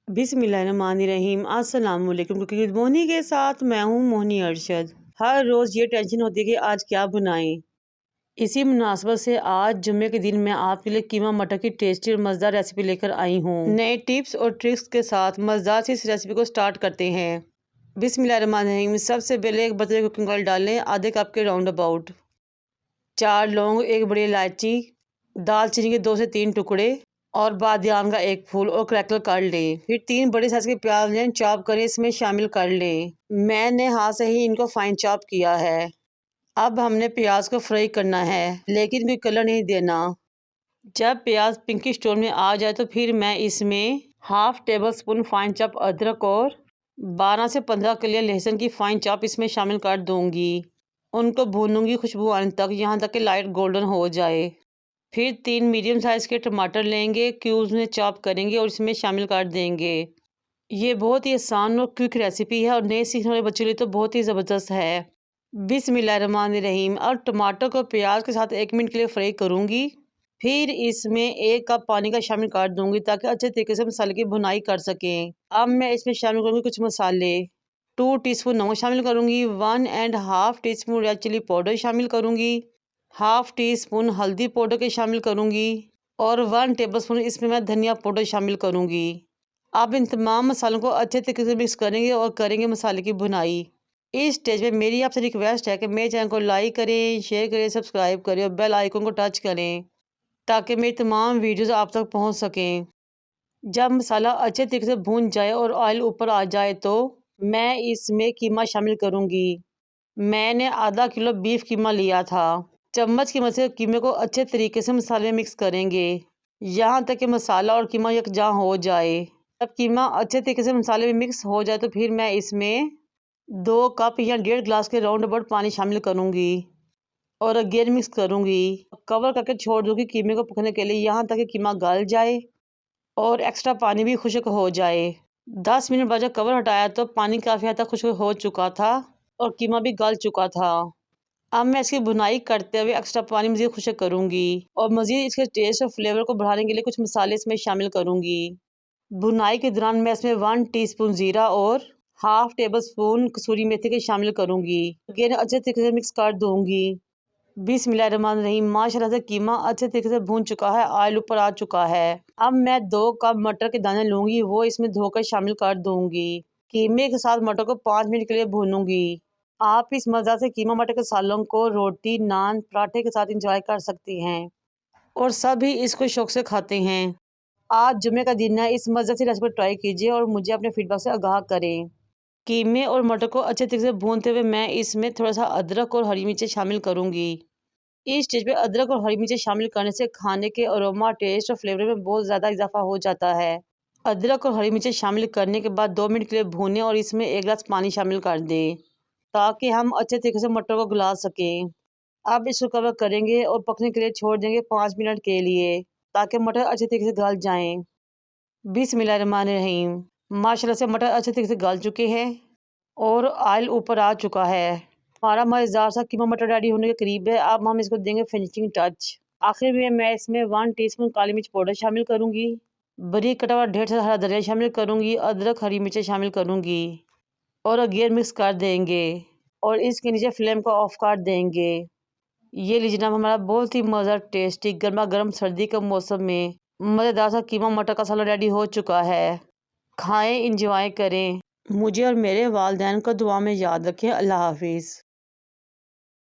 बिस्मिल्लाहिर्रहमानिर्रहीम अस्सलाम वालेकुम। कुकिंग विद मोहनी के साथ मैं हूँ मोहनी अरशद। हर रोज़ ये टेंशन होती है कि आज क्या बनाएं। इसी मुनासबत से आज जुम्मे के दिन मैं आपके लिए कीमा मटर की टेस्टी और मज़ेदार रेसिपी लेकर आई हूँ। नए टिप्स और ट्रिक्स के साथ मज़ेदार से इस रेसिपी को स्टार्ट करते हैं। बिस्मिल्लाहिर्रहमानिर्रहीम। सबसे पहले एक बतरे कुकिंग ऑयल डालें, आधे कप के राउंड अबाउट। 4 लौंग, एक बड़ी इलायची, दालचीनी के 2 से 3 टुकड़े और बादियान का एक फूल और क्रैकल कर लें। फिर 3 बड़े साइज के प्याज लें, चॉप करें, इसमें शामिल कर लें। मैंने हाथ से ही इनको फाइन चॉप किया है। अब हमने प्याज को फ्राई करना है, लेकिन कोई कलर नहीं देना। जब प्याज पिंकिश टोन में आ जाए तो फिर मैं इसमें half table spoon fine chop अदरक और 12 से 15 कलियां लहसुन की फाइन चॉप इसमें शामिल कर दूंगी। उनको भूनूंगी खुशबू आने तक, यहाँ तक कि लाइट गोल्डन हो जाए। फिर 3 मीडियम साइज़ के टमाटर लेंगे, क्यूब्स में चॉप करेंगे और इसमें शामिल कर देंगे। ये बहुत ही आसान और क्विक रेसिपी है और नए सीखने वाले बच्चों के लिए तो बहुत ही ज़बरदस्त है। बिस्मिल्लाहिर्रहमानिर्रहीम। और टमाटर को प्याज के साथ 1 मिनट के लिए फ्राई करूँगी। फिर इसमें 1 कप पानी का शामिल कर दूँगी ताकि अच्छे तरीके से मसाले की भुनाई कर सकें। अब मैं इसमें शामिल करूँगी कुछ मसाले। 2 टीस्पून नमक शामिल करूँगी, 1 and half teaspoon red chilli powder शामिल करूँगी, हाफ टी स्पून हल्दी पाउडर के शामिल करूँगी और 1 टेबलस्पून इसमें मैं धनिया पाउडर शामिल करूँगी। अब इन तमाम मसालों को अच्छे तरीके से मिक्स करेंगे और करेंगे मसाले की भुनाई। इस स्टेज पे मेरी आपसे रिक्वेस्ट है कि मेरे चैनल को लाइक करें, शेयर करें, सब्सक्राइब करें और बेल आइकन को टच करें ताकि मेरी तमाम वीडियोज़ आप तक पहुँच सकें। जब मसाला अच्छे तरीके से भून जाए और ऑयल ऊपर आ जाए तो मैं इसमें कीमा शामिल करूँगी। मैंने आधा किलो बीफ कीमा लिया था। चम्मच की मदद से कीमे को अच्छे तरीके से मसाले में मिक्स करेंगे, यहाँ तक कि मसाला और कीमा यकजां हो जाए। जब कीमा अच्छे तरीके से मसाले में मिक्स हो जाए तो फिर मैं इसमें 2 कप या 1.5 गिलास के राउंड अबाउट पानी शामिल करूँगी और अगेन मिक्स करूँगी। कवर करके छोड़ दूँगी कीमे को पकने के लिए, यहाँ तक कि कीमा गल जाए और एक्स्ट्रा पानी भी खुश्क हो जाए। 10 मिनट बाद जब कवर हटाया तो पानी काफ़ी हद तक खुश्क हो चुका था और कीमा भी गल चुका था। अब मैं इसकी भुनाई करते हुए एक्स्ट्रा पानी मज़ीद खुश्क करूँगी और मज़ीद इसके टेस्ट और फ्लेवर को बढ़ाने के लिए कुछ मसाले इसमें शामिल करूँगी। भुनाई के दौरान मैं इसमें 1 टीस्पून ज़ीरा और हाफ टेबल स्पून कसूरी मेथी के शामिल करूँगी। अगेन अच्छे तरीके से मिक्स कर दूँगी। बिस्मिल्लाहिर्रहमानिर्रहीम। माशाल्लाह से कीमा अच्छे तरीके से भून चुका है, ऑयल ऊपर आ चुका है। अब मैं 2 कप मटर के दाने लूँगी, वो इसमें धोकर शामिल कर दूँगी। कीमे के साथ मटर को 5 मिनट के लिए भूनूँगी। आप इस मज़ा से कीमा मटर के सालों को रोटी, नान, पराठे के साथ इंजॉय कर सकती हैं और सभी इसको शौक से खाते हैं। आज जुम्मे का दिन है, इस मज़े से रेसिपी ट्राई कीजिए और मुझे अपने फीडबैक से आगाह करें। कीमे और मटर को अच्छे तरीके से भूनते हुए मैं इसमें थोड़ा सा अदरक और हरी मिर्चें शामिल करूँगी। इस स्टेज पे अदरक और हरी मिर्चें शामिल करने से खाने के अरोमा, टेस्ट और फ्लेवर में बहुत ज़्यादा इजाफा हो जाता है। अदरक और हरी मिर्चें शामिल करने के बाद 2 मिनट के लिए भूनें और इसमें 1 गिलास पानी शामिल कर दें ताकि हम अच्छे तरीके से मटर को गला सकें। अब इसको कवर करेंगे और पकने के लिए छोड़ देंगे 5 मिनट के लिए ताकि मटर अच्छे तरीके से गल जाएं। बिस्मिल्लाहिर्रहमानिर्रहीम। माशाल्लाह से मटर अच्छे तरीके से गल चुके हैं और ऑयल ऊपर आ चुका है। हमारा मज़ेदार सा कीमा मटर रेडी होने के करीब है। अब हम इसको देंगे फिनिशिंग टच। आखिर में मैं इसमें 1 टीस्पून काली मिर्च पाउडर शामिल करूँगी, बारीक कटा हुआ 1.5 से हरा धनिया शामिल करूँगी, अदरक हरी मिर्चें शामिल करूँगी और अगेन मिक्स कर देंगे और इसके नीचे फ्लेम को ऑफ कर देंगे। ये लीजिए जनाब, हमारा बहुत ही मज़ेदार टेस्टी गर्मा गर्म सर्दी के मौसम में मज़ेदार सा कीमा मटर का सालन रेडी हो चुका है। खाएं, इंजॉय करें। मुझे और मेरे वालिदैन को दुआ में याद रखें। अल्लाह हाफिज़।